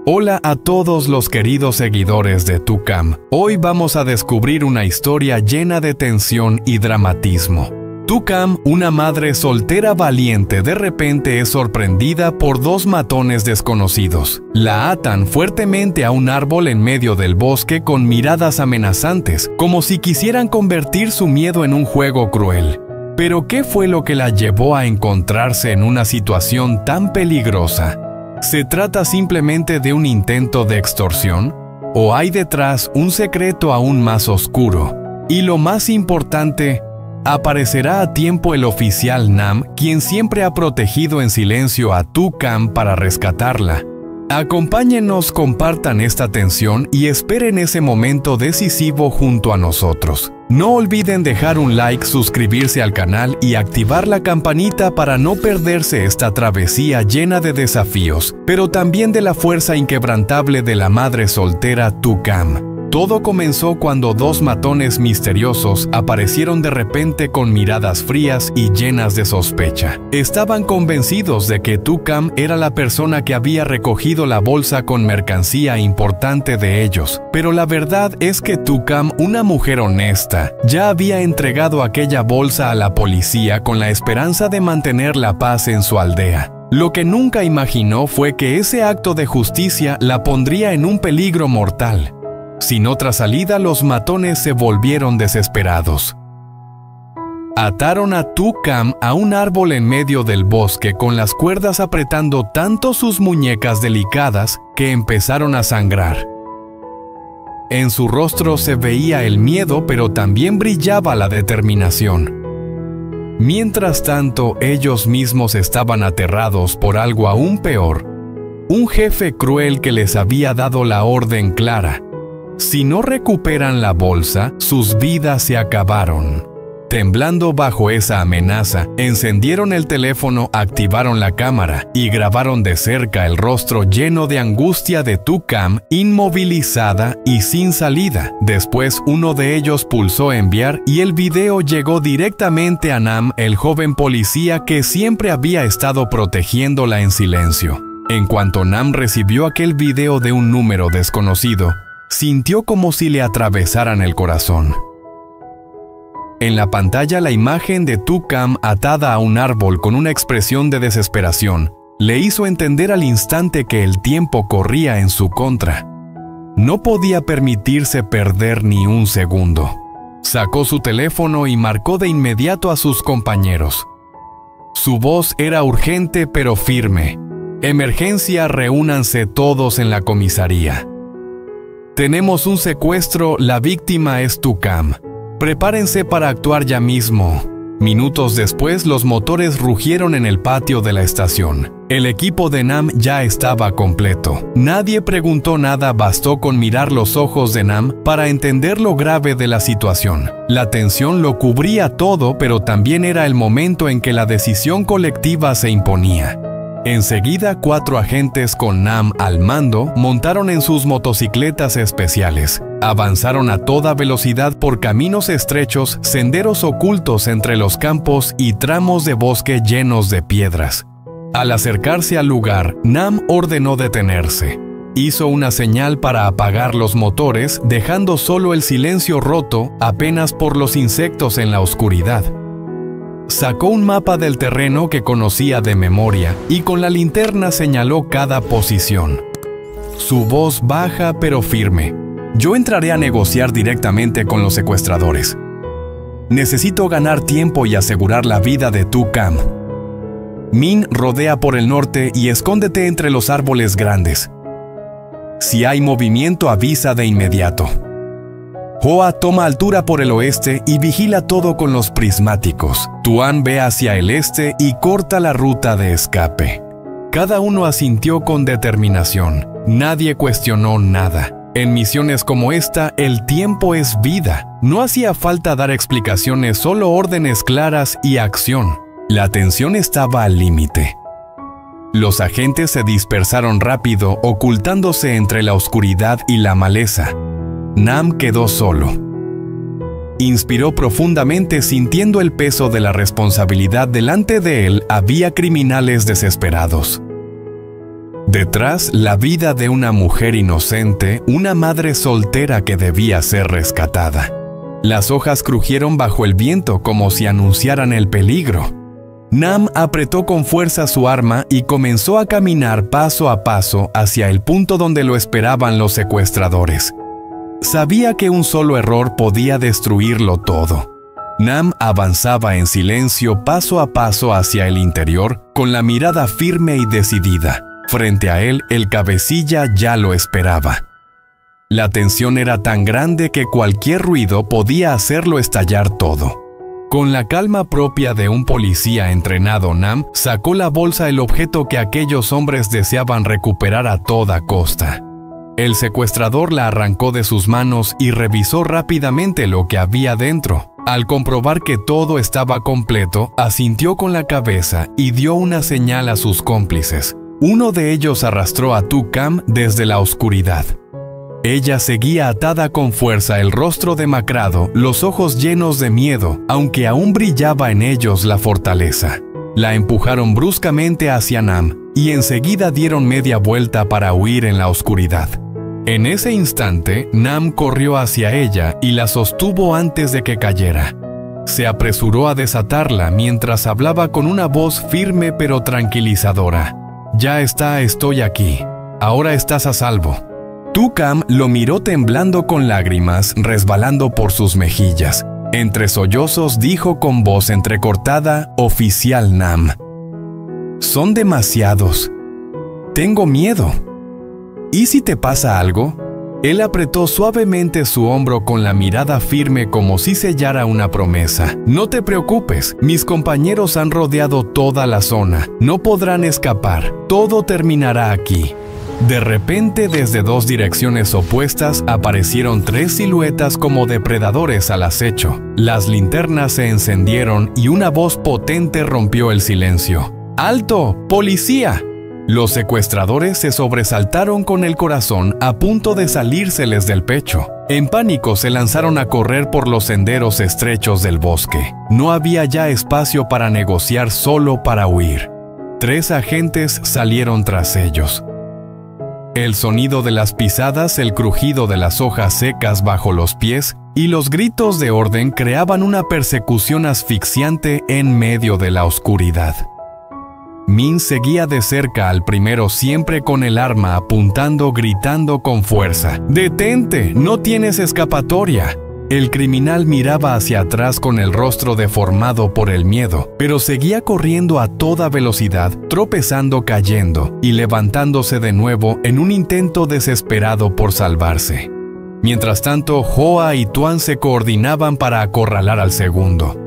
Hola a todos los queridos seguidores de Tu-Cam. Hoy vamos a descubrir una historia llena de tensión y dramatismo. Tu-Cam, una madre soltera valiente, de repente es sorprendida por dos matones desconocidos. La atan fuertemente a un árbol en medio del bosque con miradas amenazantes, como si quisieran convertir su miedo en un juego cruel. Pero ¿qué fue lo que la llevó a encontrarse en una situación tan peligrosa? ¿Se trata simplemente de un intento de extorsión? ¿O hay detrás un secreto aún más oscuro? Y lo más importante, ¿aparecerá a tiempo el oficial Nam, quien siempre ha protegido en silencio a Tu-Cam para rescatarla? Acompáñenos, compartan esta tensión y esperen ese momento decisivo junto a nosotros. No olviden dejar un like, suscribirse al canal y activar la campanita para no perderse esta travesía llena de desafíos, pero también de la fuerza inquebrantable de la madre soltera Tu-Cam. Todo comenzó cuando dos matones misteriosos aparecieron de repente con miradas frías y llenas de sospecha. Estaban convencidos de que Tu-Cam era la persona que había recogido la bolsa con mercancía importante de ellos, pero la verdad es que Tu-Cam, una mujer honesta, ya había entregado aquella bolsa a la policía con la esperanza de mantener la paz en su aldea. Lo que nunca imaginó fue que ese acto de justicia la pondría en un peligro mortal. Sin otra salida, los matones se volvieron desesperados. Ataron a Tu-Cam a un árbol en medio del bosque con las cuerdas apretando tanto sus muñecas delicadas que empezaron a sangrar. En su rostro se veía el miedo, pero también brillaba la determinación. Mientras tanto, ellos mismos estaban aterrados por algo aún peor. Un jefe cruel que les había dado la orden clara: si no recuperan la bolsa, sus vidas se acabaron. Temblando bajo esa amenaza, encendieron el teléfono, activaron la cámara y grabaron de cerca el rostro lleno de angustia de Tu-Cam, inmovilizada y sin salida. Después, uno de ellos pulsó enviar y el video llegó directamente a Nam, el joven policía que siempre había estado protegiéndola en silencio. En cuanto Nam recibió aquel video de un número desconocido, sintió como si le atravesaran el corazón. En la pantalla, la imagen de Tu-Cam atada a un árbol con una expresión de desesperación le hizo entender al instante que el tiempo corría en su contra. No podía permitirse perder ni un segundo. Sacó su teléfono y marcó de inmediato a sus compañeros. Su voz era urgente pero firme: «Emergencia, reúnanse todos en la comisaría. Tenemos un secuestro, la víctima es Tu-Cam. Prepárense para actuar ya mismo». Minutos después, los motores rugieron en el patio de la estación. El equipo de Nam ya estaba completo. Nadie preguntó nada, bastó con mirar los ojos de Nam para entender lo grave de la situación. La tensión lo cubría todo, pero también era el momento en que la decisión colectiva se imponía. Enseguida, 4 agentes con Nam al mando montaron en sus motocicletas especiales. Avanzaron a toda velocidad por caminos estrechos, senderos ocultos entre los campos y tramos de bosque llenos de piedras. Al acercarse al lugar, Nam ordenó detenerse. Hizo una señal para apagar los motores, dejando solo el silencio roto apenas por los insectos en la oscuridad. Sacó un mapa del terreno que conocía de memoria y con la linterna señaló cada posición. Su voz baja pero firme: «Yo entraré a negociar directamente con los secuestradores. Necesito ganar tiempo y asegurar la vida de Tu-Cam. Min, rodea por el norte y escóndete entre los árboles grandes. Si hay movimiento, avisa de inmediato. Hoa, toma altura por el oeste y vigila todo con los prismáticos. Tuan, ve hacia el este y corta la ruta de escape». Cada uno asintió con determinación. Nadie cuestionó nada. En misiones como esta, el tiempo es vida. No hacía falta dar explicaciones, solo órdenes claras y acción. La tensión estaba al límite. Los agentes se dispersaron rápido, ocultándose entre la oscuridad y la maleza. Nam quedó solo. Inspiró profundamente, sintiendo el peso de la responsabilidad. Delante de él había criminales desesperados. Detrás, la vida de una mujer inocente, una madre soltera que debía ser rescatada. Las hojas crujieron bajo el viento como si anunciaran el peligro. Nam apretó con fuerza su arma y comenzó a caminar paso a paso hacia el punto donde lo esperaban los secuestradores. Sabía que un solo error podía destruirlo todo. Nam avanzaba en silencio paso a paso hacia el interior, con la mirada firme y decidida. Frente a él, el cabecilla ya lo esperaba. La tensión era tan grande que cualquier ruido podía hacerlo estallar todo. Con la calma propia de un policía entrenado, Nam sacó la bolsa el objeto que aquellos hombres deseaban recuperar a toda costa. El secuestrador la arrancó de sus manos y revisó rápidamente lo que había dentro. Al comprobar que todo estaba completo, asintió con la cabeza y dio una señal a sus cómplices. Uno de ellos arrastró a Tu-Kam desde la oscuridad. Ella seguía atada con fuerza, el rostro demacrado, los ojos llenos de miedo, aunque aún brillaba en ellos la fortaleza. La empujaron bruscamente hacia Nam y enseguida dieron media vuelta para huir en la oscuridad. En ese instante, Nam corrió hacia ella y la sostuvo antes de que cayera. Se apresuró a desatarla mientras hablaba con una voz firme pero tranquilizadora. «Ya está, estoy aquí. Ahora estás a salvo». Tu-Kam lo miró temblando con lágrimas resbalando por sus mejillas. Entre sollozos dijo con voz entrecortada: «Oficial Nam, son demasiados. Tengo miedo. ¿Y si te pasa algo?». Él apretó suavemente su hombro con la mirada firme como si sellara una promesa. «No te preocupes, mis compañeros han rodeado toda la zona. No podrán escapar. Todo terminará aquí». De repente, desde dos direcciones opuestas, aparecieron tres siluetas como depredadores al acecho. Las linternas se encendieron y una voz potente rompió el silencio. «¡Alto! ¡Policía!». Los secuestradores se sobresaltaron con el corazón a punto de salírseles del pecho. En pánico se lanzaron a correr por los senderos estrechos del bosque. No había ya espacio para negociar, solo para huir. Tres agentes salieron tras ellos. El sonido de las pisadas, el crujido de las hojas secas bajo los pies y los gritos de orden creaban una persecución asfixiante en medio de la oscuridad. Min seguía de cerca al primero, siempre con el arma apuntando, gritando con fuerza: «¡Detente! ¡No tienes escapatoria!». El criminal miraba hacia atrás con el rostro deformado por el miedo, pero seguía corriendo a toda velocidad, tropezando, cayendo y levantándose de nuevo en un intento desesperado por salvarse. Mientras tanto, Hoa y Tuan se coordinaban para acorralar al segundo.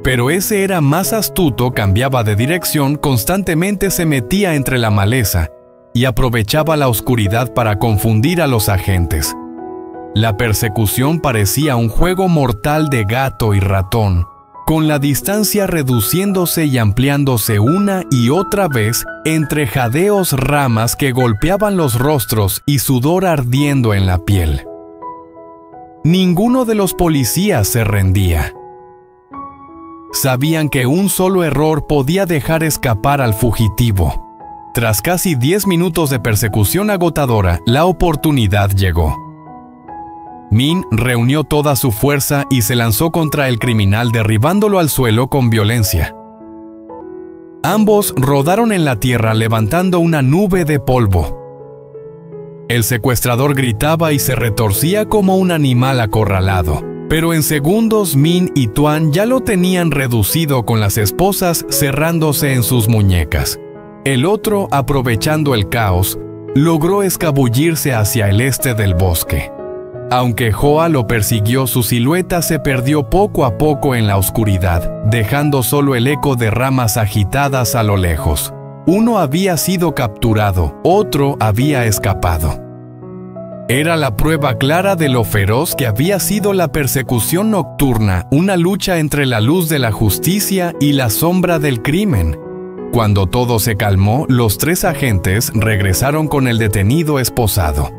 Pero ese era más astuto, cambiaba de dirección, constantemente se metía entre la maleza y aprovechaba la oscuridad para confundir a los agentes. La persecución parecía un juego mortal de gato y ratón, con la distancia reduciéndose y ampliándose una y otra vez entre jadeos, ramas que golpeaban los rostros y sudor ardiendo en la piel. Ninguno de los policías se rendía. Sabían que un solo error podía dejar escapar al fugitivo. Tras casi 10 minutos de persecución agotadora, la oportunidad llegó. Min reunió toda su fuerza y se lanzó contra el criminal, derribándolo al suelo con violencia. Ambos rodaron en la tierra levantando una nube de polvo. El secuestrador gritaba y se retorcía como un animal acorralado, pero en segundos Min y Tuan ya lo tenían reducido con las esposas cerrándose en sus muñecas. El otro, aprovechando el caos, logró escabullirse hacia el este del bosque. Aunque Hoa lo persiguió, su silueta se perdió poco a poco en la oscuridad, dejando solo el eco de ramas agitadas a lo lejos. Uno había sido capturado, otro había escapado. Era la prueba clara de lo feroz que había sido la persecución nocturna, una lucha entre la luz de la justicia y la sombra del crimen. Cuando todo se calmó, los tres agentes regresaron con el detenido esposado.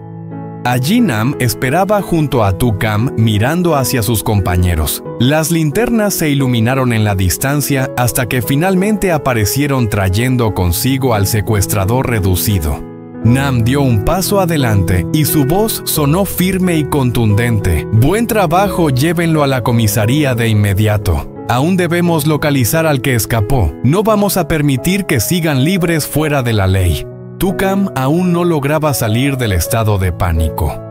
Allí Nam esperaba junto a Tu-Kam mirando hacia sus compañeros. Las linternas se iluminaron en la distancia hasta que finalmente aparecieron trayendo consigo al secuestrador reducido. Nam dio un paso adelante y su voz sonó firme y contundente. Buen trabajo, llévenlo a la comisaría de inmediato. Aún debemos localizar al que escapó. No vamos a permitir que sigan libres fuera de la ley. Tucam aún no lograba salir del estado de pánico.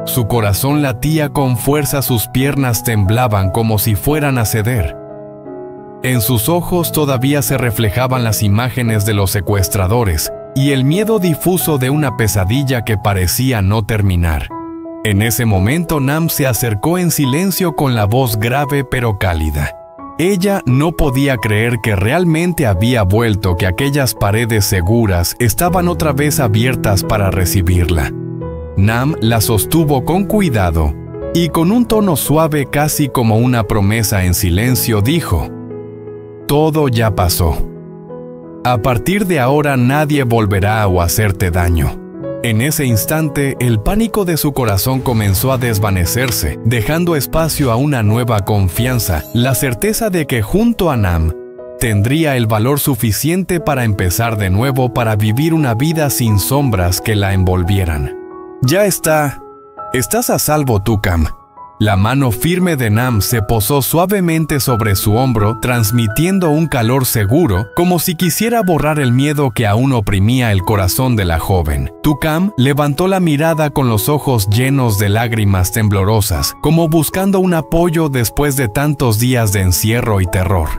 Su corazón latía con fuerza, sus piernas temblaban como si fueran a ceder. En sus ojos todavía se reflejaban las imágenes de los secuestradores y el miedo difuso de una pesadilla que parecía no terminar. En ese momento Nam se acercó en silencio con la voz grave pero cálida. Ella no podía creer que realmente había vuelto, que aquellas paredes seguras estaban otra vez abiertas para recibirla. Nam la sostuvo con cuidado y con un tono suave, casi como una promesa en silencio, dijo: «Todo ya pasó. A partir de ahora nadie volverá a hacerte daño». En ese instante, el pánico de su corazón comenzó a desvanecerse, dejando espacio a una nueva confianza, la certeza de que junto a Nam tendría el valor suficiente para empezar de nuevo, para vivir una vida sin sombras que la envolvieran. «Ya está. Estás a salvo, Tucam». La mano firme de Nam se posó suavemente sobre su hombro, transmitiendo un calor seguro, como si quisiera borrar el miedo que aún oprimía el corazón de la joven. Tucam levantó la mirada con los ojos llenos de lágrimas temblorosas, como buscando un apoyo después de tantos días de encierro y terror.